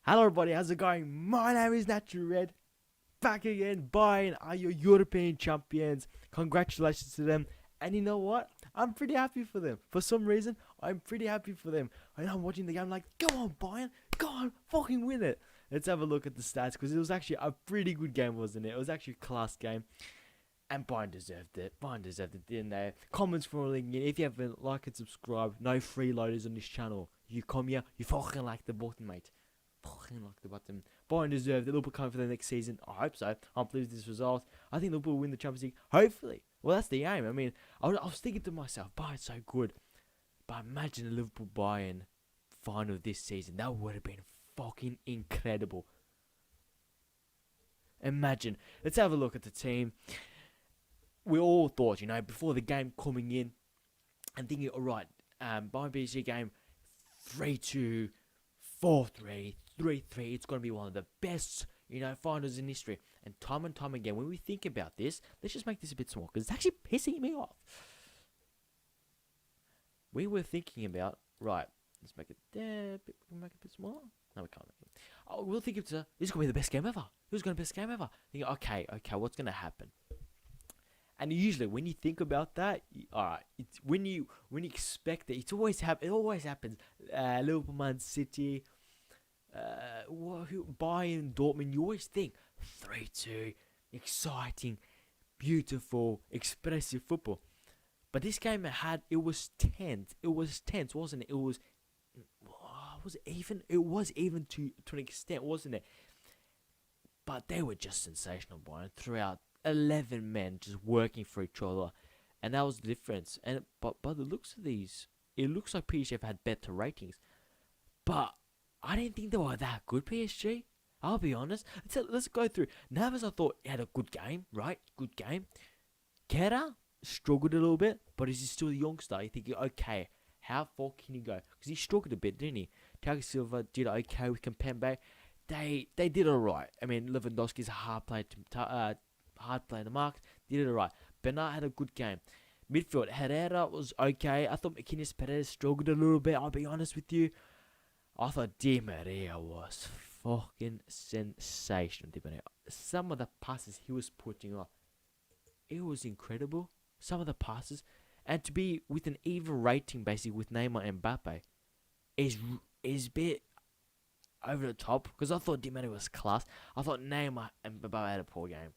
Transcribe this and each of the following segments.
Hello everybody, how's it going? My name is Natural Red. Back again, Bayern are your European champions. Congratulations to them. And you know what? I'm pretty happy for them. For some reason, I'm pretty happy for them. And I'm watching the game like, go on Bayern, go on, fucking win it. Let's have a look at the stats because it was actually a pretty good game, wasn't it? It was actually a class game. And Bayern deserved it. Bayern deserved it, didn't they? Comments falling in. If you haven't liked and subscribed, no freeloaders on this channel. You come here, you fucking like the button, mate. Fucking like the button. Bayern deserved it. Liverpool coming for the next season. I hope so. I'm pleased with this result. I think Liverpool will win the Champions League. Hopefully. Well, that's the aim. I mean, I was thinking to myself, Bayern's so good. But imagine a Liverpool Bayern final this season. That would have been fucking incredible. Imagine. Let's have a look at the team. We all thought, before the game coming in and thinking, alright, Bayern PSG game 3-2, 4-3, 3-3. It's going to be one of the best, finals in history. And time again, when we think about this, let's just make this a bit small because it's actually pissing me off. We were thinking about, right, let's make it there, make it a bit smaller. No, we can't make it. Oh, we'll think it's this is going to be the best game ever. Who's going to be the best game ever? Thinking, okay, what's going to happen? And usually, when you think about that, alright, it's when you expect it, it always happens. Liverpool, Man City, Bayern, Dortmund. You always think 3-2, exciting, beautiful, expressive football. But this game it was tense. It was tense, wasn't it? It was even. It was even to an extent, wasn't it? But they were just sensational, Bayern, throughout. 11 men just working for each other, and that was the difference. And but by the looks of these, it looks like PSG have had better ratings, but I didn't think they were that good. PSG, I'll be honest. Let's go through. Navas, I thought he had a good game, right? Good game. Kera struggled a little bit, but he's still a youngster. You think, okay, how far can he go? Because he struggled a bit, didn't he? Thiago Silva did okay with Kempembe. They did alright. I mean, Lewandowski's a hard player to mark, did it alright. Bernat had a good game. Midfield, Herrera was okay. I thought Marquinhos Perez struggled a little bit, I'll be honest with you. I thought Di Maria was fucking sensational. Di Maria. Some of the passes he was putting off, it was incredible. Some of the passes. And to be with an even rating, basically, with Neymar and Mbappe, is a bit over the top. Because I thought Di Maria was class. I thought Neymar and Mbappe had a poor game.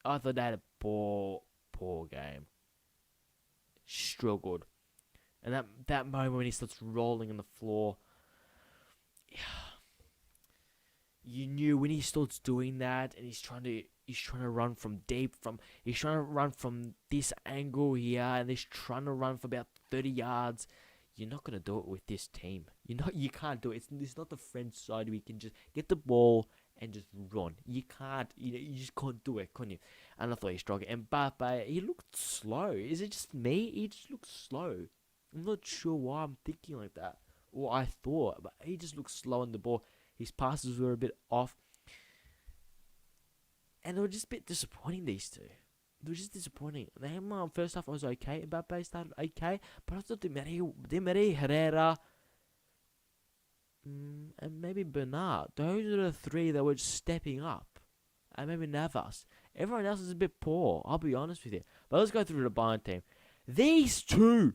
I thought they had a poor game. Struggled. And that moment when he starts rolling on the floor, you knew when he starts doing that and he's trying to run from deep, he's trying to run from this angle here and he's trying to run for about 30 yards. You're not gonna do it with this team. You can't do it. It's not the French side where you can just get the ball and just run. You can't. You just can't do it, can you? And I thought he struggled. And Mbappe, he looked slow. Is it just me? He just looked slow. I'm not sure why I'm thinking like that, or I thought, but he just looked slow on the ball. His passes were a bit off, and they were just a bit disappointing. These two, they were just disappointing. Neymar first half was okay. Mbappe started okay, but I thought Di Maria, Herrera, and maybe Bernard. Those are the three that were stepping up. And maybe Navas. Everyone else is a bit poor, I'll be honest with you. But let's go through the Bayern team. These two.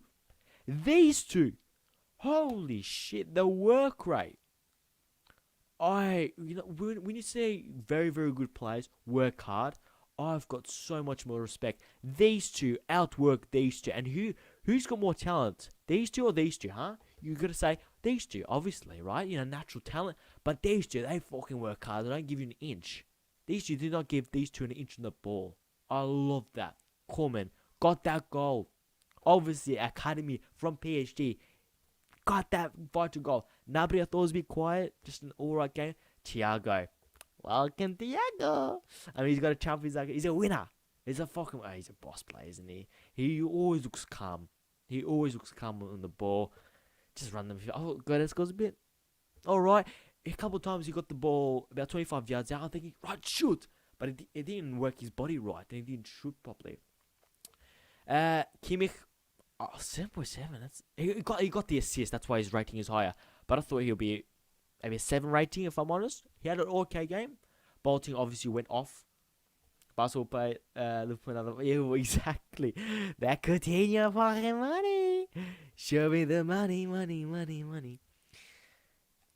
Holy shit, the work rate. When you say very, very good players work hard, I've got so much more respect. These two outwork these two. And who's got more talent? These two or these two, huh? You gotta say these two, obviously, right? Natural talent. But these two, they fucking work hard. They don't give you an inch. These two did not give these two an inch on the ball. I love that. Coleman got that goal. Obviously, academy from PSG got that vital goal. Nabri, I thought was a bit quiet. Just an alright game. Thiago. Welcome, Thiago. I mean, he's got a champion. He's a winner. He's a boss player, isn't he? He always looks calm. On the ball. Just run them. Oh, Goetz goes a bit. Alright. A couple of times he got the ball about 25 yards out. I'm thinking, right, shoot. But it didn't work his body right. And he didn't shoot properly. Kimmich. 7.7. He got the assist. That's why his rating is higher. But I thought he'll be maybe a 7 rating if I'm honest. He had an okay game. Bolting obviously went off. Basketball play, Liverpool another. Yeah, exactly. That Coutinho fucking money. Show me the money, money, money, money.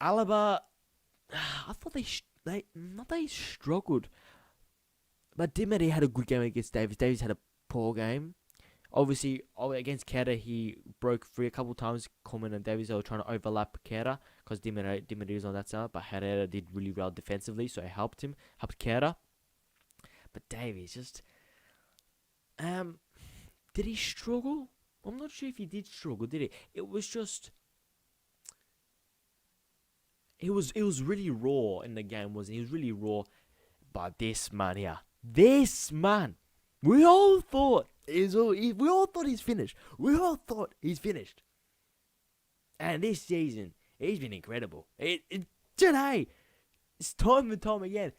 Alaba, I thought they struggled, but Di Maria had a good game against Davies. Davies had a poor game. Obviously, against Kera, he broke free a couple of times. Coleman and Davies, they were trying to overlap Kera because Di Maria was on that side, but Herrera did really well defensively, so it helped Kera. But Davies just, did he struggle? I'm not sure if he did struggle, did he? It was just, it was really raw in the game, wasn't it? He was really raw. But this man here, we all thought he's finished. We all thought he's finished. And this season, he's been incredible. Today, it's time and time again.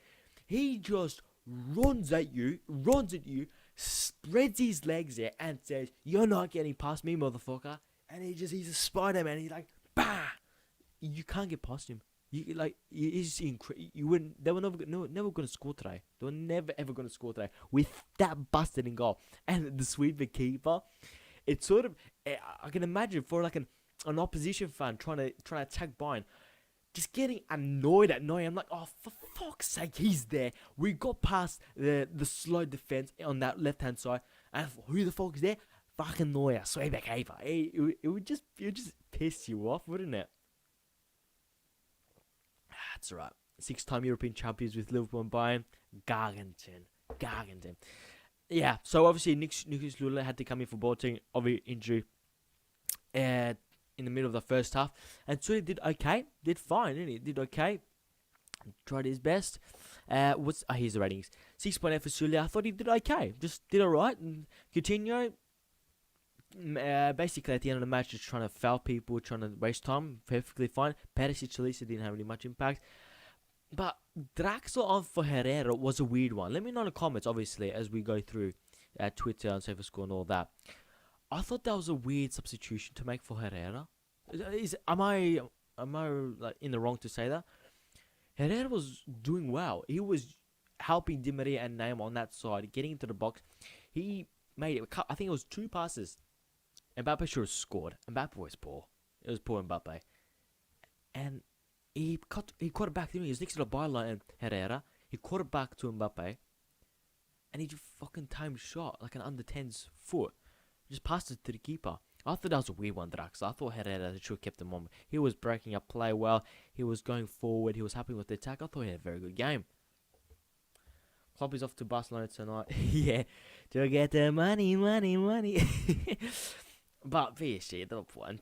He just runs at you, spreads his legs there, and says, "You're not getting past me, motherfucker." And he's a Spider-Man. He's like, bah! You can't get past him. He's incredible. They were never gonna score today. They were never ever gonna score today with that busted in goal. And the Sweden keeper, it's sort of, I can imagine for like an opposition fan trying to attack Bayern, just getting annoyed at Neuer. I'm like, oh, for fuck's sake, he's there. We got past the slow defense on that left hand side, and who the fuck is there? Fucking Neuer, Sweden keeper. It would just piss you off, wouldn't it? That's right. 6-time European champions with Liverpool and Bayern. Garganton. Yeah, so obviously Nicolas Lula had to come in for Bolting of injury in the middle of the first half. And so he did okay. Did fine, didn't he? Did okay. Tried his best. Here's the ratings. 6.8 for Sulia. I thought he did okay. Just did alright. And Coutinho, basically at the end of the match, just trying to foul people, trying to waste time. Perfectly fine. Perisic, Lisa didn't have really much impact. But Draxler on for Herrera was a weird one. Let me know in the comments, obviously, as we go through Twitter and SofaScore and all that. I thought that was a weird substitution to make for Herrera. Am I like in the wrong to say that? Herrera was doing well. He was helping Di Maria and Neymar on that side, getting into the box. He made it. I think it was 2 passes. Mbappe should have scored. Mbappe was poor. It was poor Mbappe. And he caught it back. He was next to the byline and Herrera. He caught it back to Mbappe. And he just fucking timed shot like an under 10's foot. Just passed it to the keeper. I thought that was a weird one, Drax. I thought Herrera should have kept him on. He was breaking up play well. He was going forward. He was happy with the attack. I thought he had a very good game. Klopp is off to Barcelona tonight. Yeah. To get the money. But PSG, the point.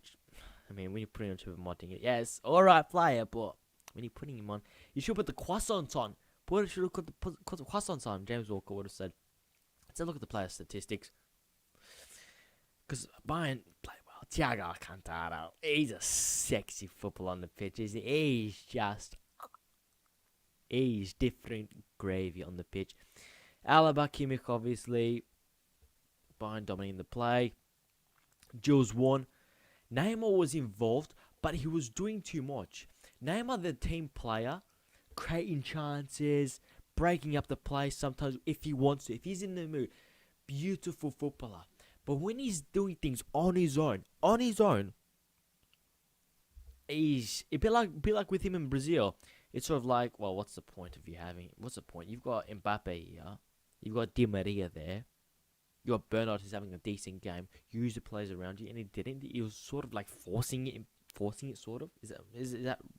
I mean, when you're putting him on Choupo-Moting, yes, alright player, but when you're putting him on, you should put the croissants on. Should have put the croissants on, James Walker would have said. Let's have a look at the player statistics. Because Bayern play well. Thiago Alcantara, he's a sexy footballer on the pitch, isn't he? He's different gravy on the pitch. Alaba, Kimmich, obviously. Bayern dominating the play. Jules won. Neymar was involved, but he was doing too much. Neymar, the team player, creating chances, breaking up the play sometimes if he wants to, if he's in the mood. Beautiful footballer. But when he's doing things on his own, he's a bit like with him in Brazil. It's sort of like, well, what's the point of you having? What's the point? You've got Mbappe here, you've got Di Maria there, you got Bernard who's having a decent game. Use the players around you, and he didn't. He was sort of like forcing it. Sort of. Is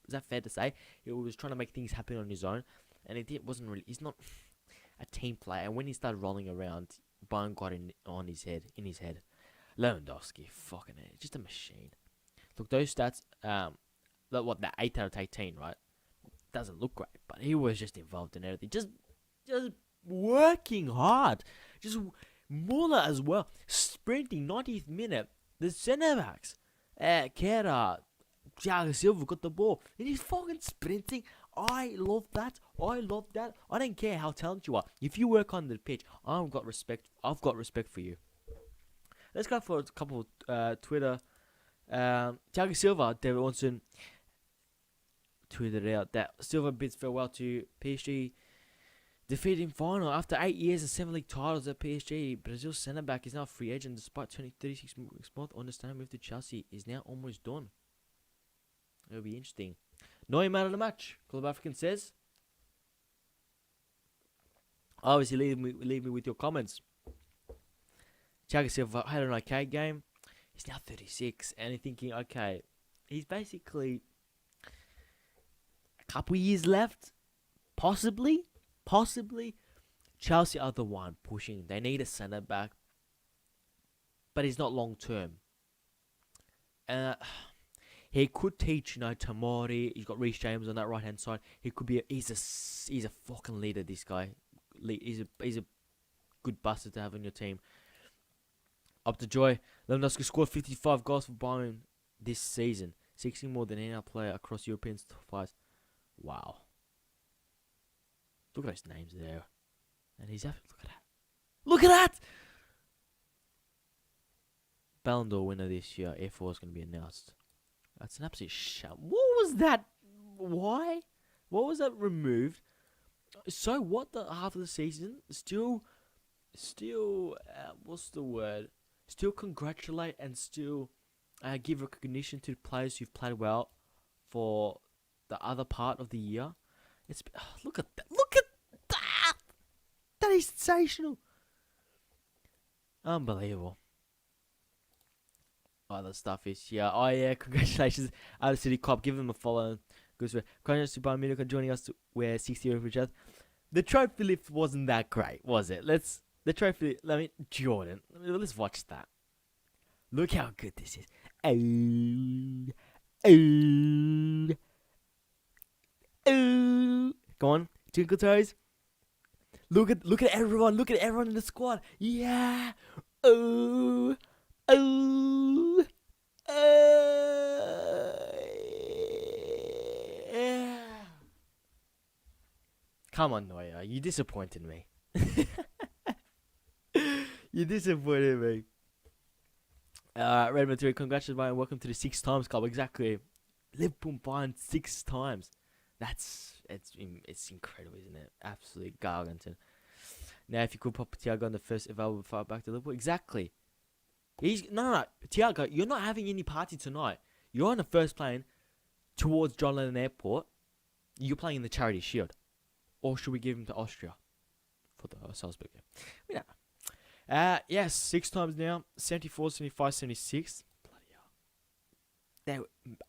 that fair to say? He was trying to make things happen on his own, and wasn't really. He's not a team player. And when he started rolling around, Bayern got in his head. Lewandowski, fucking it, just a machine. Look, those stats. The 8 out of 18, right? Doesn't look great, but he was just involved in everything. Just working hard. Just Muller as well, sprinting 90th minute. The centre backs, Kera, Thiago Silva got the ball, and he's fucking sprinting. I love that. I don't care how talented you are. If you work on the pitch, I've got respect for you. Let's go for a couple of Twitter. Thiago Silva, David Watson. tweeted out that Silva bids farewell to PSG, defeating final after 8 years and 7 league titles at PSG. Brazil's centre back is now a free agent despite 36 months on the stand move to Chelsea is now almost done. It'll be interesting. No man of the match, Club African says. Obviously, leave me with your comments. Thiago Silva had an okay game. He's now 36, and you're thinking, okay, he's basically a couple years left, possibly. Chelsea are the one pushing. They need a centre back, but he's not long term. He could teach, Tomori. He's got Reece James on that right hand side. He could be. He's a fucking leader. This guy. He's a good bastard to have on your team. Up to Joy. Lewandowski scored 55 goals for Bayern this season, 16 more than any other player across European top fives. Wow. Look at those names there. And he's look at that. Look at that! Ballon d'Or winner this year, F4 is going to be announced. That's an absolute sham. What was that? Why? What was that removed? So what? The half of the season still, what's the word? Still congratulate and still give recognition to players who've played well for the other part of the year. Look at that! Look at that! That is sensational. Unbelievable. Other stuff is here. Oh yeah, congratulations, Outer City Cop. Give them a follow. Congratulations to Bayern Munich on joining us to wear 60 euro for each other. The trophy lift wasn't that great, was it? Jordan. Let's watch that. Look how good this is. Go on, twinkle toes. Look at everyone. Look at everyone in the squad. Yeah. Come on, Neuer. You disappointed me. You disappointed me. Redmond 3, congratulations, Bayern. Welcome to the 6 times club. Exactly. Liverpool Bayern 6 times. It's incredible, isn't it? Absolutely gargantuan. Now, if you could pop Thiago on the first available flight back to Liverpool, exactly. No, Thiago, you're not having any party tonight. You're on the first plane towards John Lennon Airport. You're playing in the Charity Shield, or should we give him to Austria for the Salzburg game? We don't know. Yes, 6 times now. 74, 75, 76. Bloody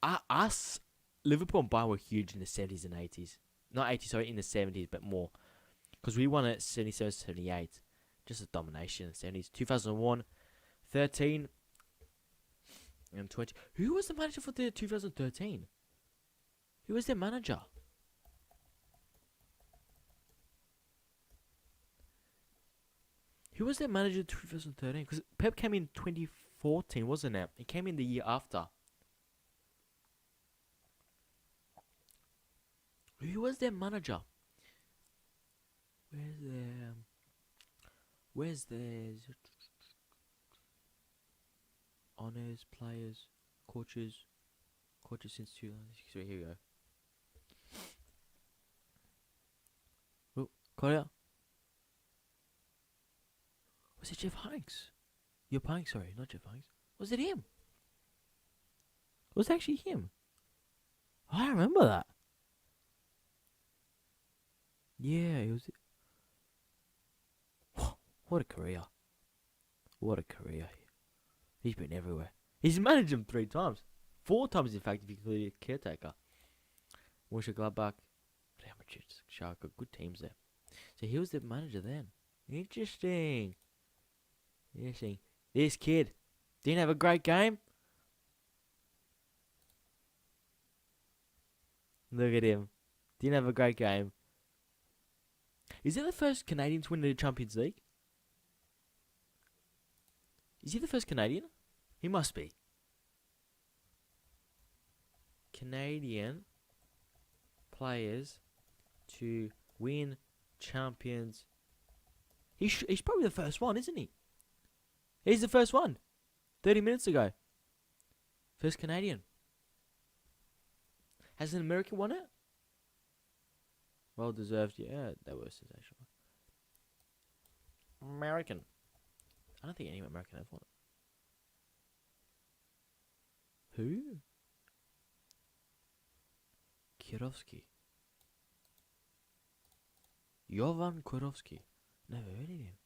hell. Us, Liverpool and Bayern were huge in the 70s and 80s. Not 80s, sorry, in the 70s, but more. Because we won it 77, 78. Just a domination in the 70s. 2001, 13, and 20. Who was the manager for the 2013? Who was their manager? Who was their manager in 2013? Because Pep came in 2014, wasn't it? He came in the year after. Who was their manager? Where's their honors, players, coaches since 2006. Here we go. Oh, Korea. Was it Jeff Hanks? Sorry, not Jeff Hanks. Was it him? Was it actually him? I remember that. Yeah, it was. What a career. What a career. He's been everywhere. He's managed him 3 times. 4 times, in fact, if you include caretaker. Mönchengladbach, Real Madrid, Schalke, good teams there. So he was the manager then. Interesting. This kid didn't have a great game. Look at him. Didn't have a great game. Is he the first Canadian to win the Champions League? Is he the first Canadian? He must be. Canadian players to win champions. He's probably the first one, isn't he? He's the first one. 30 minutes ago. First Canadian. Has an American won it? Well deserved. Yeah, they were sensational. American. I don't think any American have won it. Who? Kirovsky. Jovan Kirovsky. Never heard of him.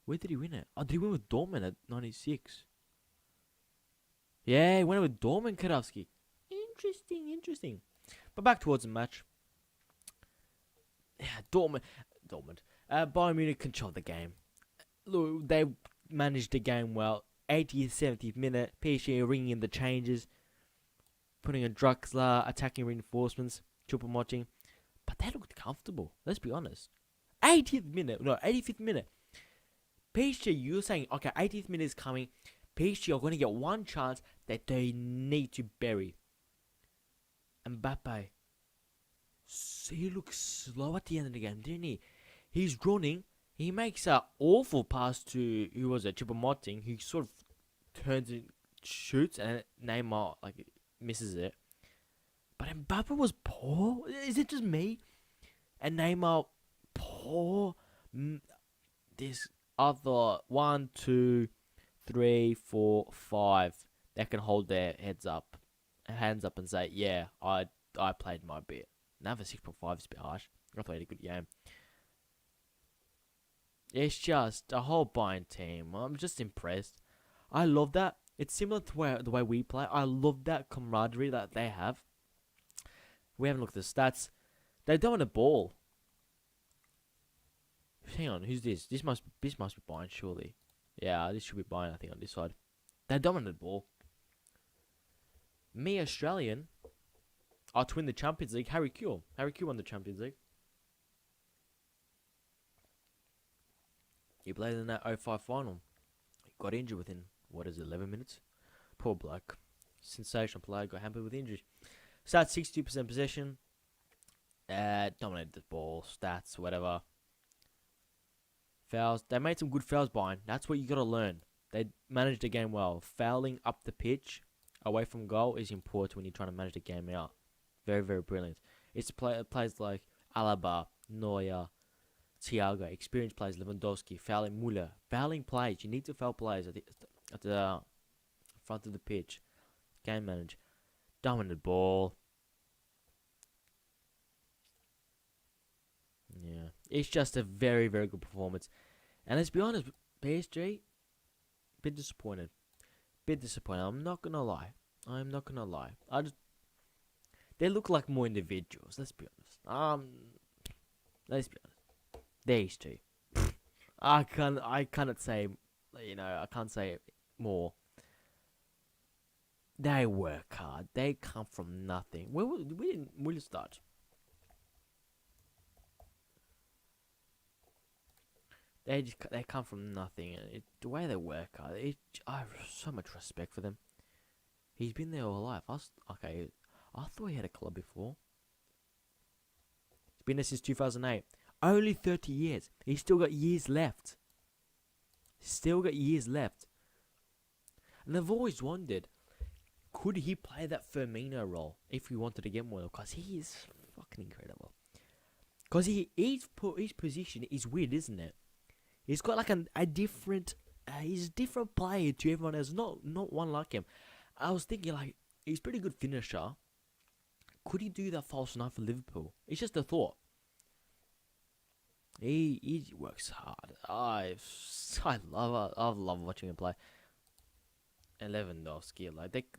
Where did he win it? Oh, did he win with Dortmund at 96? Yeah, he went with Dortmund Kirovsky. Interesting, interesting. But back towards the match. Yeah, Dortmund. Bayern Munich controlled the game. Look, they managed the game well. 80th, 70th minute, PSG ringing in the changes, putting in Draxler, attacking reinforcements, Choupo-Moting. But they looked comfortable, let's be honest. 85th minute. PSG, you're saying, okay, 80th minute is coming. PSG are going to get one chance that they need to bury. Mbappe. He looked slow at the end of the game, didn't he? He's running. He makes an awful pass to, who was it, Choupo-Moting. He sort of turns and shoots, and Neymar misses it. But Mbappe was poor. Is it just me? And Neymar, poor. This other 1, 2, 3, 4, 5 that can hold their hands up and say, yeah, I played my bit. Another 6.5 is a bit harsh. I played a good game. It's just a whole Bayern team. I'm just impressed. I love that. It's similar to the way we play. I love that camaraderie that they have. We haven't looked at the stats. They don't want a ball. Hang on, who's this? This must be Bayern, surely. Yeah, this should be Bayern, I think, on this side. They dominant ball. Me, Australian, to win the Champions League. Harry Kewell won the Champions League. He played in that 05 final. He got injured within, 11 minutes? Poor bloke. Sensational player, got hampered with injuries. Stats, 62% possession. Dominated the ball, stats, whatever. Fouls. They made some good fouls, Bayern. That's what you got to learn. They managed the game well. Fouling up the pitch, away from goal, is important when you're trying to manage the game out. Very, very brilliant. It's players like Alaba, Neuer, Thiago, experienced players, Lewandowski, fouling Müller. Fouling players. You need to foul players at the front of the pitch. Game manage. Dominant ball. Yeah. It's just a very, very good performance. And let's be honest, PSG, bit disappointed. I'm not going to lie. They look like more individuals, let's be honest. Let's be honest. These two. I cannot say, I can't say more. They work hard. They come from nothing. We didn't start. They come from nothing. The way they work hard, I have so much respect for them. He's been there all life. I thought he had a club before. He's been there since 2008. Only 30 years. He's still got years left. And I've always wondered, could he play that Firmino role if he wanted to get more? Because he is fucking incredible. Because his position is weird, isn't it? He's got like a different, he's a different player to everyone else. Not one like him. I was thinking he's a pretty good finisher. Could he do that false nine for Liverpool? It's just a thought. He works hard. I love watching him play. And Lewandowski,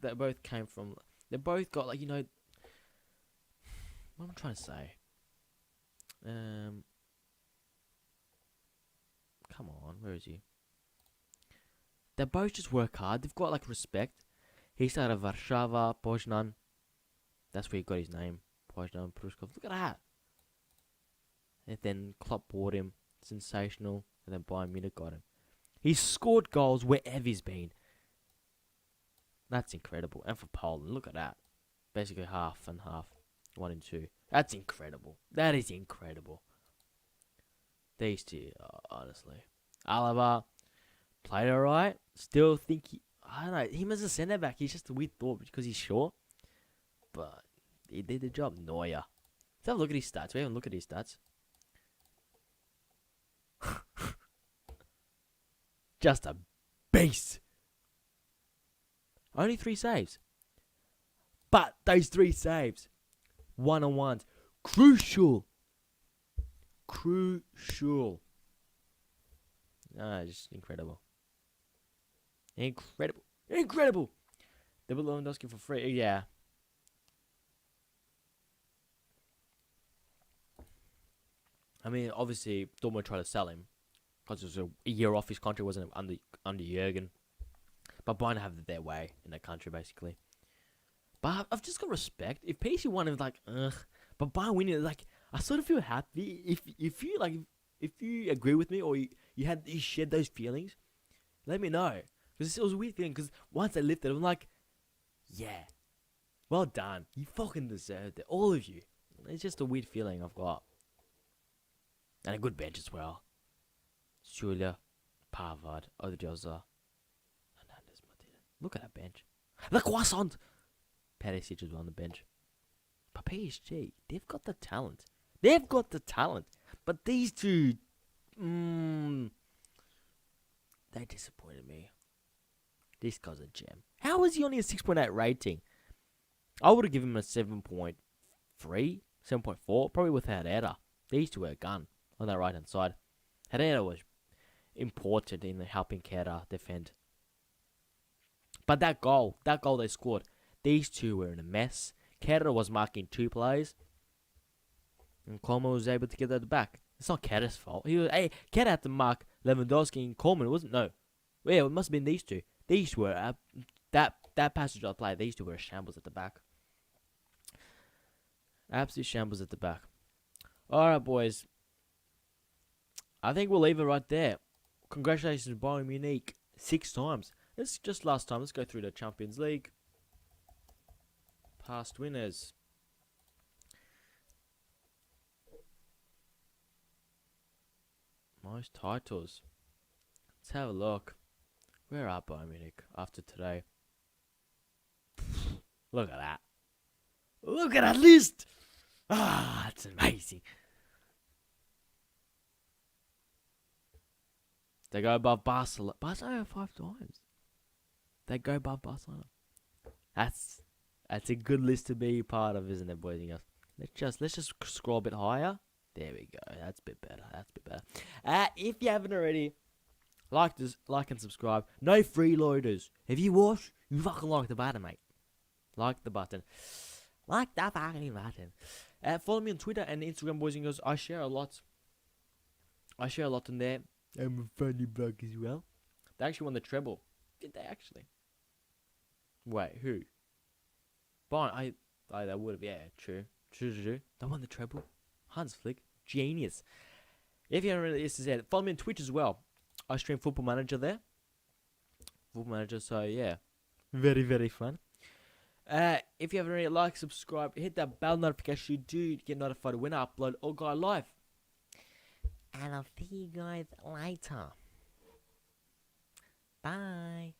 they both came from. They both got what am I trying to say? Come on, where is he? They both just work hard. They've got respect. He's out of Warszawa, Poznan. That's where he got his name. Poznan, Pruskov. Look at that. And then Klopp bought him. Sensational. And then Bayern Munich got him. He's scored goals wherever he's been. That's incredible. And for Poland, look at that. Basically half and half. 1 and 2. That's incredible. That is incredible. These two, honestly. Alaba played alright. Still think I don't know. Him as a centre back, he's just a weird thought because he's short. But He did the job. Neuer. Let's have a look at his stats. We haven't looked at his stats. Just a beast. Only 3 saves. But those 3 saves, one-on-ones, crucial. Crucial. Just incredible. Incredible. Incredible. They put Lewandowski for free. Yeah. I mean, obviously, Dortmund tried to sell him because it was a year off his contract, wasn't under Jurgen. But Bayern have their way in the country, basically. But I've just got respect. If PSG won, it's like, ugh. But Bayern winning, like, I sort of feel happy. If you agree with me or you shared those feelings, let me know. Because it was a weird feeling. Because once I lifted, I'm like, yeah, well done. You fucking deserved it, all of you. It's just a weird feeling I've got. And a good bench as well. Schuler, Pavard, Odrioza, Hernandez, Martinez. Look at that bench. The croissant. Perisic as well on the bench. But PSG, they've got the talent. They've got the talent. But these two, they disappointed me. This guy's a gem. How is he only a 6.8 rating? I would have given him a 7.3, 7.4, probably with Herrera. These two were a gun on that right-hand side. Herrera was important in helping Herrera defend. But that goal they scored, these two were in a mess. Herrera was marking 2 players, and Coleman was able to get that back. It's not Herrera's fault. Herrera had to mark Lewandowski and Coleman. It wasn't, no. Yeah, it must have been these two. These two were, that passage of play, these two were a shambles at the back. Absolute shambles at the back. Alright, boys. I think we'll leave it right there. Congratulations, Bayern Munich. 6 times. It's just last time. Let's go through the Champions League. Past winners. Most titles. Let's have a look. Where are Bayern Munich after today? Look at that. Look at that list. It's amazing. They go above Barcelona. Barcelona 5 times. They go above Barcelona. That's a good list to be part of, isn't it, boys and girls? Let's just scroll a bit higher. There we go. That's a bit better. If you haven't already, like and subscribe. No freeloaders. If you watch, you fucking like the button, mate. Like the button. Like that fucking button. Follow me on Twitter and Instagram, boys and girls. I share a lot in there. I'm a funny bug as well. They actually won the treble. Did they actually? Wait, who? Bayern. They would have. Yeah, true. They won the treble. Hans Flick, genius. If you haven't really said, follow me on Twitch as well. I stream Football Manager there. So yeah, very, very fun. If you haven't already, like, subscribe, hit that bell notification. You do get notified when I upload or go live. And I'll see you guys later. Bye.